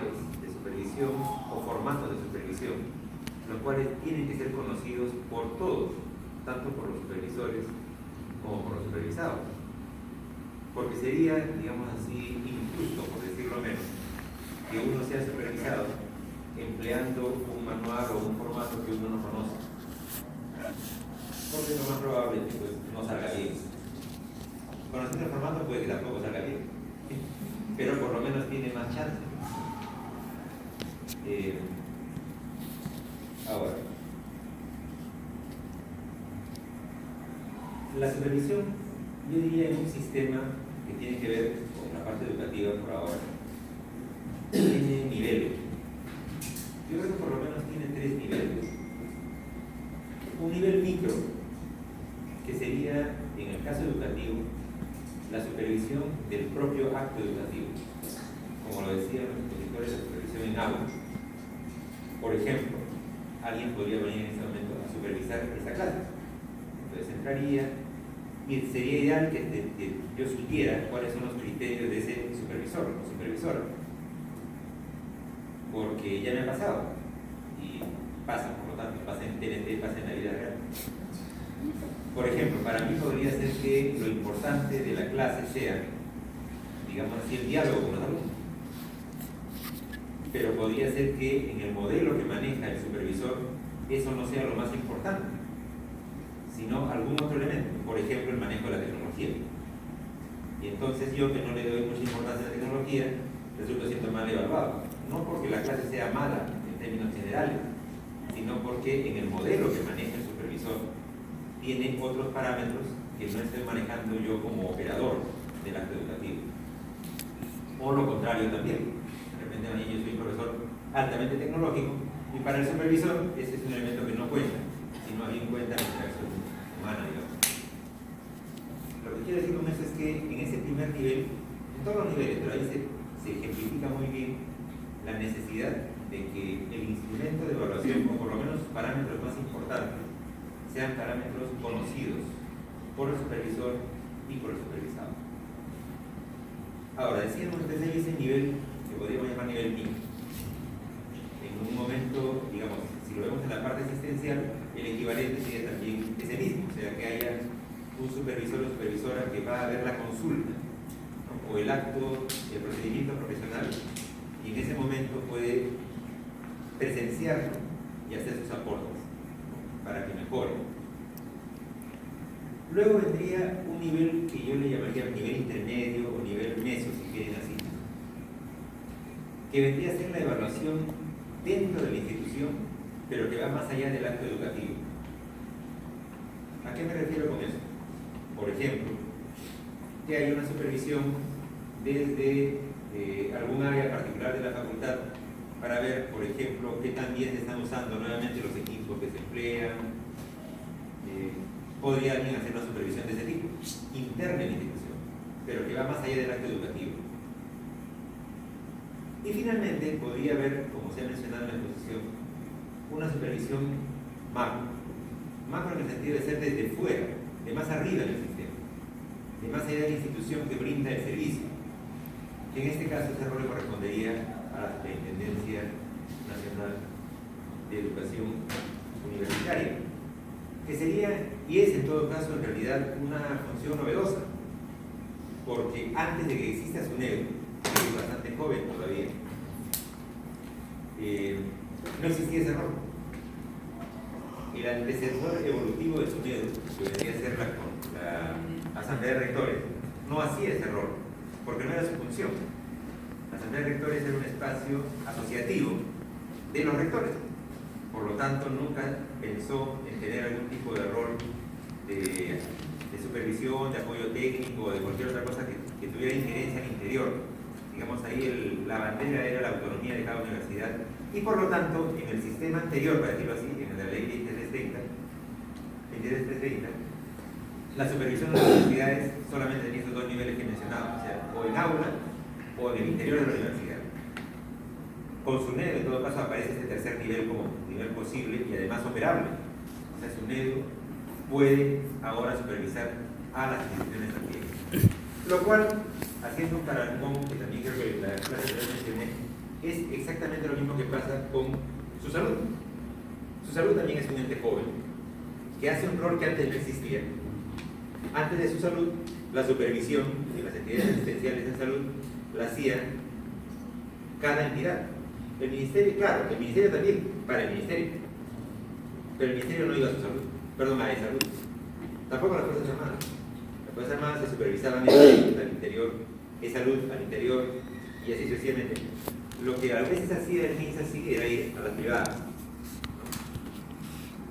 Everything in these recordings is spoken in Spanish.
manuales de supervisión o formatos de supervisión, los cuales tienen que ser conocidos por todos, tanto por los supervisores como por los supervisados. Porque sería, digamos así, injusto, por decirlo menos, que uno sea supervisado empleando un manual o un formato que uno no conoce. Porque lo más probable es que pues, no salga bien. Conociendo el formato puede que tampoco salga bien, pero por lo menos tiene más chance. Ahora, la supervisión, yo diría, en un sistema que tiene que ver con la parte educativa por ahora, tiene niveles. Yo creo que por lo menos tiene 3 niveles. Un nivel micro, que sería, en el caso educativo, la supervisión del propio acto educativo. Como lo decían los expositores, la supervisión en aula. Por ejemplo, alguien podría venir en este momento a supervisar esta clase. Entonces entraría y sería ideal que yo supiera cuáles son los criterios de ese supervisor o supervisora. Porque ya me ha pasado. Y pasa, por lo tanto, pasa en TNT, pasa en la vida real. Por ejemplo, para mí podría ser que lo importante de la clase sea, digamos así, el diálogo con los alumnos. Pero podría ser que en el modelo que maneja el supervisor, eso no sea lo más importante, sino algún otro elemento, por ejemplo, el manejo de la tecnología. Y entonces yo, que no le doy mucha importancia a la tecnología, resulto siendo mal evaluado. No porque la clase sea mala en términos generales, sino porque en el modelo que maneja el supervisor tiene otros parámetros que no estoy manejando yo como operador del acto educativo. O lo contrario también. De repente yo soy un profesor altamente tecnológico y para el supervisor ese es un elemento que no cuenta, sino bien cuenta la interacción humana, digamos. Lo que quiero decir con eso es que en ese primer nivel, en todos los niveles, pero ahí se ejemplifica muy bien la necesidad de que el instrumento de evaluación, o por lo menos sus parámetros más importantes, sean parámetros conocidos por el supervisor y por el supervisado. Ahora, decíamos que hay ese nivel que podríamos llamar nivel mínimo. En un momento, digamos, si lo vemos en la parte asistencial, el equivalente sería también ese mismo, o sea, que haya un supervisor o supervisora que va a ver la consulta, ¿no? O el acto, el procedimiento profesional, y en ese momento puede presenciarlo y hacer sus aportes para que mejore. Luego vendría un nivel que yo le llamaría nivel intermedio o nivel meso, si quieren así, que vendría a ser la evaluación dentro de la institución, pero que va más allá del acto educativo. ¿A qué me refiero con eso? Por ejemplo, que hay una supervisión desde algún área particular de la facultad para ver, por ejemplo, qué tan bien se están usando nuevamente los equipos que se emplean. Podría alguien hacer una supervisión de ese tipo, interna en la institución, pero que va más allá del acto educativo. Y finalmente podría haber, como se ha mencionado en la exposición, una supervisión macro. Macro en el sentido de ser desde fuera, de más arriba en el sistema, de más allá de la institución que brinda el servicio. En este caso, ese rol le correspondería a la Superintendencia Nacional de Educación Universitaria, que sería, y es en todo caso en realidad, una función novedosa, porque antes de que exista SUNEDU, que es bastante joven todavía, no existía ese rol. El antecesor evolutivo de SUNEDU, que vendría a ser la Asamblea de Rectores, no hacía ese rol, porque no era su función. La Asamblea de Rectores era un espacio asociativo de los rectores. Por lo tanto, nunca pensó en tener algún tipo de rol de supervisión, de apoyo técnico o de cualquier otra cosa que tuviera injerencia al interior. Digamos, ahí la bandera era la autonomía de cada universidad. Y por lo tanto, en el sistema anterior, para decirlo así, en el de la ley 2330, la supervisión de las universidades solamente tenía esos 2 niveles que mencionaba, o sea, o en aula o en el interior de la universidad. Con SUNEDU, en todo caso, aparece este tercer nivel como nivel posible y además operable. O sea, SUNEDU puede ahora supervisar a las instituciones también. Lo cual, haciendo un parangón, que también creo que la clase que yo mencioné, es exactamente lo mismo que pasa con su salud. Su salud también es un ente joven, que hace un rol que antes no existía. Antes de su salud, la supervisión de las entidades asistenciales en salud la hacía cada entidad. El ministerio, claro, el ministerio también, para el ministerio. Pero el ministerio no iba a su salud, perdón, a salud. Tampoco las Fuerzas Armadas. Las Fuerzas Armadas se supervisaban al interior, salud al interior, y así sucesivamente. Lo que a veces hacía el MINSA sí era ir a las privadas,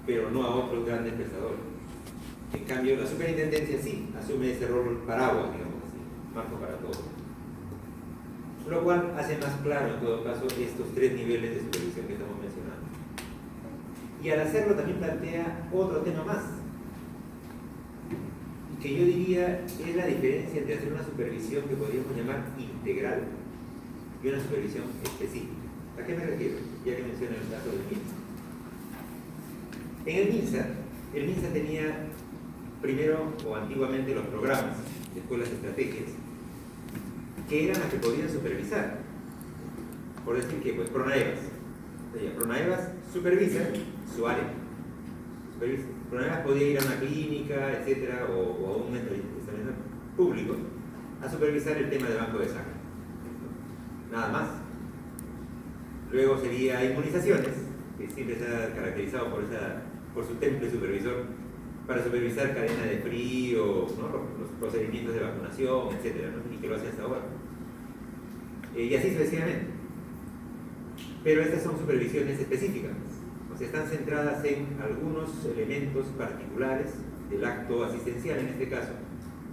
pero no a otros grandes prestadores. En cambio, la superintendencia sí asume ese rol paraguas, digamos así, marco para todos. Lo cual hace más claro, en todo caso, estos tres niveles de supervisión que estamos mencionando. Y al hacerlo también plantea otro tema más, que yo diría es la diferencia entre hacer una supervisión que podríamos llamar integral y una supervisión específica. ¿A qué me refiero? Ya que mencioné el caso del MINSA. En el MINSA tenía primero o antiguamente los programas de escuelas estrategias que eran las que podían supervisar. Por decir que, pues, Pronaevas supervisa su área. Pronaevas podía ir a una clínica, etcétera, o a un establecimiento público a supervisar el tema de banco de sangre. Nada más. Luego sería inmunizaciones, que siempre se ha caracterizado por su temple supervisor, para supervisar cadena de frío, ¿no? los procedimientos de vacunación, etcétera, ¿no? Y que lo hace hasta ahora. Y así sucesivamente. Pero estas son supervisiones específicas, o sea, están centradas en algunos elementos particulares del acto asistencial en este caso,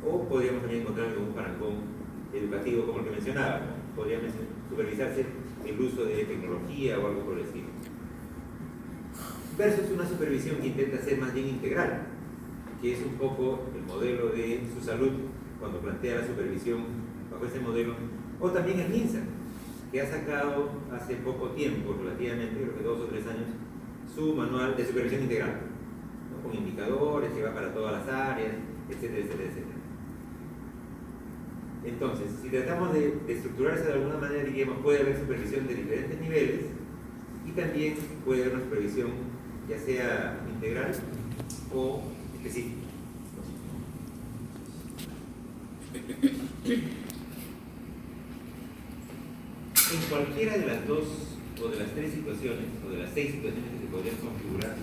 o podríamos también encontrar un parangón educativo como el que mencionaba, ¿no? Podría supervisarse el uso de tecnología o algo por el estilo. Versus una supervisión que intenta ser más bien integral, que es un poco el modelo de su salud cuando plantea la supervisión bajo ese modelo, o también el MINSA, que ha sacado hace poco tiempo, relativamente, creo que 2 o 3 años, su manual de supervisión integral, ¿no? Con indicadores que va para todas las áreas, etcétera, etcétera, etcétera. Entonces, si tratamos de estructurar eso de alguna manera, diríamos, puede haber supervisión de diferentes niveles y también puede haber una supervisión ya sea integral o específica. En cualquiera de las 2 o de las 3 situaciones o de las 6 situaciones que se podrían configurar,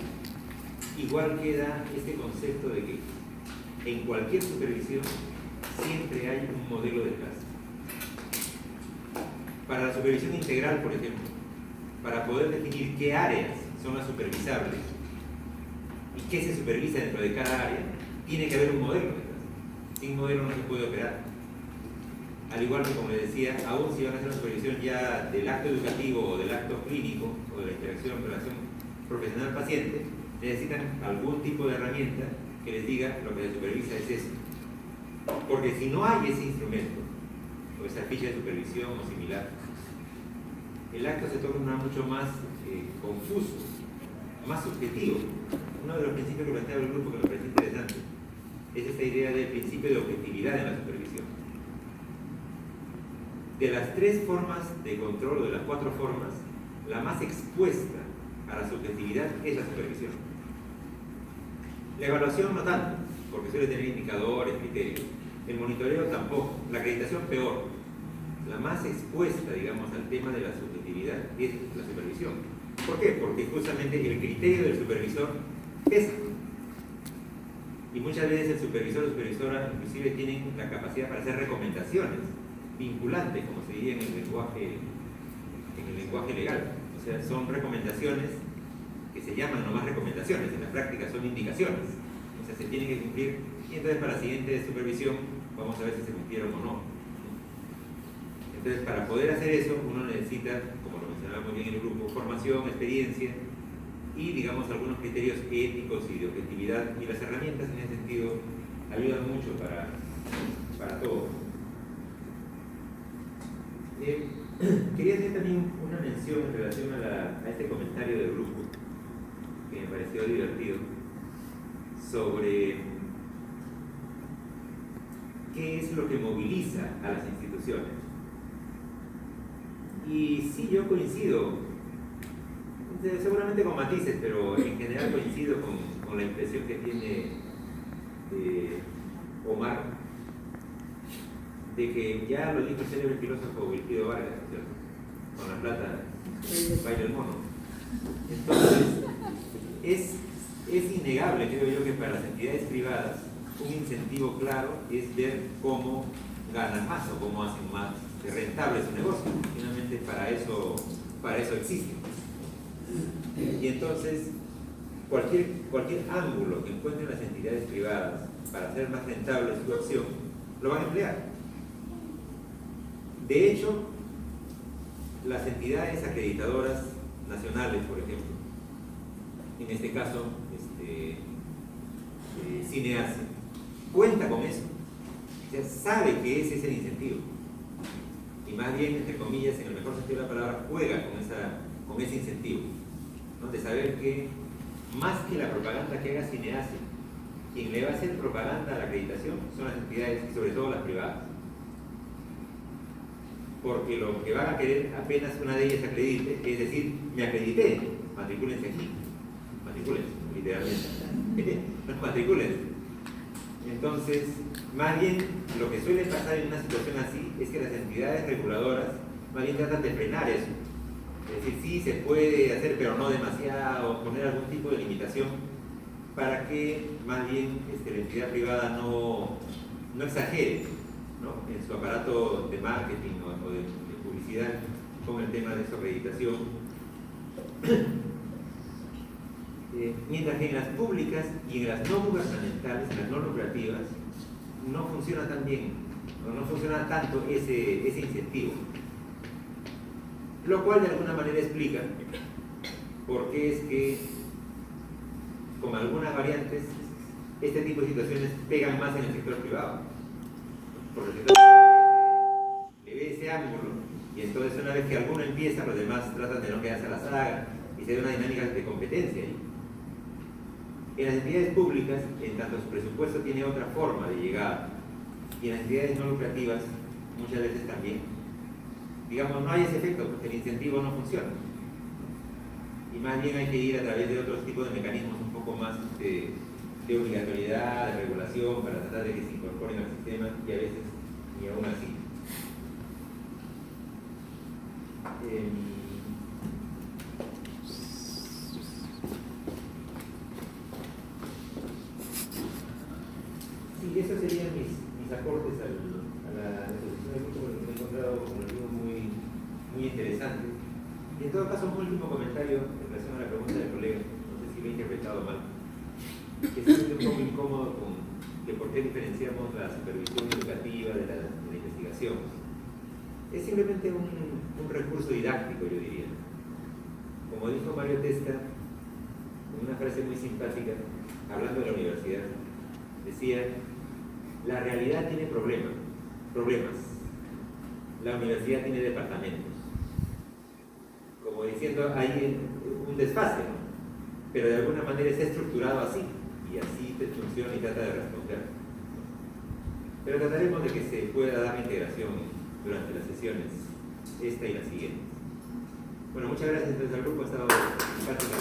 igual queda este concepto de que en cualquier supervisión siempre hay un modelo detrás. Para la supervisión integral, por ejemplo, para poder definir qué áreas son las supervisables y qué se supervisa dentro de cada área, tiene que haber un modelo detrás. Sin modelo no se puede operar. Al igual que, como les decía, aún si van a hacer una supervisión ya del acto educativo o del acto clínico o de la interacción, relación profesional-paciente, necesitan algún tipo de herramienta que les diga lo que se supervisa es eso. Porque si no hay ese instrumento, o esa ficha de supervisión o similar, el acto se torna mucho más confuso, más subjetivo. Uno de los principios que planteaba el grupo, que me parece interesante, es esta idea del principio de objetividad en la supervisión. De las 3 formas de control, o de las 4 formas, la más expuesta a la subjetividad es la supervisión. La evaluación no tanto, porque suele tener indicadores, criterios. El monitoreo tampoco. La acreditación peor. La más expuesta, digamos, al tema de la subjetividad es la supervisión. ¿Por qué? Porque justamente el criterio del supervisor pesa. Y muchas veces el supervisor o supervisora inclusive tienen la capacidad para hacer recomendaciones vinculantes, como se diría en el lenguaje legal. O sea, son recomendaciones que se llaman nomás recomendaciones, en la práctica son indicaciones. O sea, se tienen que cumplir y entonces para la siguiente supervisión vamos a ver si se cumplieron o no. Entonces, para poder hacer eso, uno necesita, como lo mencionaba muy bien el grupo, formación, experiencia y, digamos, algunos criterios éticos y de objetividad, y las herramientas en ese sentido ayudan mucho para todo. Quería hacer también una mención en relación a este comentario del grupo, que me pareció divertido, sobre qué es lo que moviliza a las instituciones. Y sí, yo coincido, seguramente con matices, pero en general coincido con la impresión que tiene Omar, de que ya lo dijo el célebre filósofo Wilfrido Vargas, ¿cierto? Con la plata baila el mono. Entonces, es innegable, creo yo, que para las entidades privadas un incentivo claro es ver cómo ganan más o cómo hacen más rentable su negocio. Finalmente para eso existe. Y entonces cualquier ángulo que encuentren las entidades privadas para hacer más rentable su acción, lo van a emplear. De hecho, las entidades acreditadoras nacionales, por ejemplo, en este caso Cinease, cuenta con eso, o sea, sabe que ese es el incentivo y más bien, entre comillas, en el mejor sentido de la palabra, juega con ese incentivo, ¿no? De saber que más que la propaganda que haga Cinease, quien le va a hacer propaganda a la acreditación son las entidades y sobre todo las privadas, porque lo que van a querer apenas una de ellas acredite, es decir, me acredité, matricúlense aquí, matricúlense, literalmente, matricúlense. Entonces, más bien, lo que suele pasar en una situación así es que las entidades reguladoras más bien tratan de frenar eso. Es decir, sí se puede hacer, pero no demasiado, poner algún tipo de limitación para que más bien la entidad privada no exagere, ¿no?, en su aparato de marketing o de publicidad con el tema de su acreditación. Mientras que en las públicas y en las no gubernamentales, en las no lucrativas, no funciona tan bien, no funciona tanto ese incentivo. Lo cual de alguna manera explica por qué es que, con algunas variantes, este tipo de situaciones pegan más en el sector privado. Porque el sector privado le ve ese ángulo, y entonces una vez que alguno empieza, los demás tratan de no quedarse a la saga y se ve una dinámica de competencia ahí. En las entidades públicas, en tanto su presupuesto tiene otra forma de llegada, y en las entidades no lucrativas, muchas veces también, digamos, no hay ese efecto porque el incentivo no funciona. Y más bien hay que ir a través de otros tipos de mecanismos un poco más de obligatoriedad, de regulación, para tratar de que se incorporen al sistema, y a veces ni aún así. Sí, esos serían mis aportes a la exposición del grupo, porque me he encontrado con algo muy interesante. Y en todo caso, un último comentario en relación a la pregunta del colega, no sé si lo he interpretado mal, que se siente un poco incómodo con que por qué diferenciamos la supervisión educativa de la investigación. Es simplemente un recurso didáctico, yo diría. Como dijo Mario Testa, en una frase muy simpática, hablando de la universidad, decía: la realidad tiene problemas, la universidad tiene departamentos. Como diciendo, hay un desfase, ¿no? Pero de alguna manera está estructurado así, y así te funciona y trata de responder. Pero trataremos de que se pueda dar la integración durante las sesiones, esta y la siguiente. Bueno, muchas gracias entonces al grupo, ha estado simpático.